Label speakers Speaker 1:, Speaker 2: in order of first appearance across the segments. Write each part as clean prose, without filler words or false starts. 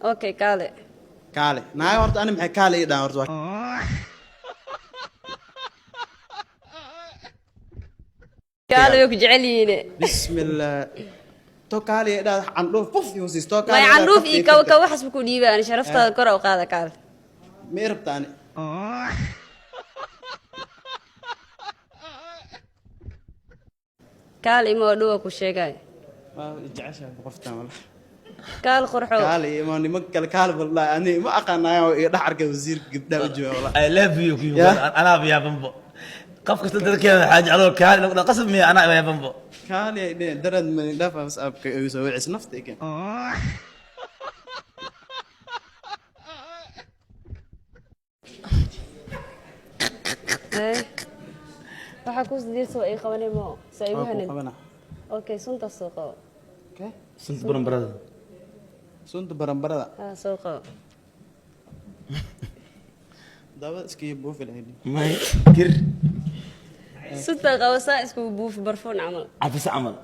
Speaker 1: اوكي كالي
Speaker 2: كالي ناي ورد انا محي كالي دا ورد
Speaker 1: كالي وكجعليني
Speaker 2: بسم الله تو كالي دا عندو بوف يوسيس تو
Speaker 1: ما
Speaker 2: كالي
Speaker 1: يعنروف إيه كو حسب كودي بقى أنا شرفت كرة وقاعدة كالي
Speaker 2: ميرب تاني
Speaker 1: كالي ما دوه كوشيكاي
Speaker 2: ما جعشها بقفتان والله
Speaker 1: كالي قرحو
Speaker 2: كالي ما نمكل كالي والله أنا ما أقنع يدحرك وزير قبل وجهه والله
Speaker 3: I love you أنا أبي يا بمبو قف كنت تركي حاجة على كالي لو قسم أنا يا بمبو
Speaker 2: كالي درد من دفع بس أبكي يسوي عس نفطي كان
Speaker 1: waxaa ku sidiisoo ay qabanaymo sayuhanin
Speaker 2: qabana
Speaker 1: okay sunta soo qabo
Speaker 2: okay
Speaker 3: سنت برمبرة
Speaker 2: sunta baranbarada
Speaker 1: soo qabo
Speaker 2: dawad iskii buufi lahayd
Speaker 3: ما كر
Speaker 1: sunta qabo saa isku buuf barfoon camal
Speaker 3: عفس عمل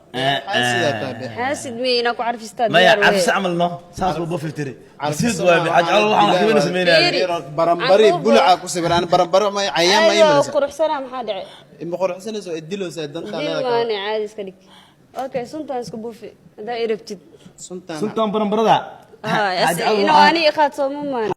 Speaker 2: sida taabe
Speaker 1: xaasid miyayna ku carfistaa
Speaker 3: ما عفس عمل نو ساس بو فيفتري عفس وابي حاج الله waxaan xubin sameeyay
Speaker 2: baranbari bulaca ku sawiran baranbaro ma ayaan ma imanaysa
Speaker 1: quruxsana maxaa dhacay
Speaker 2: ima quruxsanayso idilo sadan
Speaker 1: dil maani caadi iska dhig okay suntan isku buufi hadaa irabtid
Speaker 2: suntan
Speaker 3: سلطان برمبرة
Speaker 1: ina ani qaad soo ma maan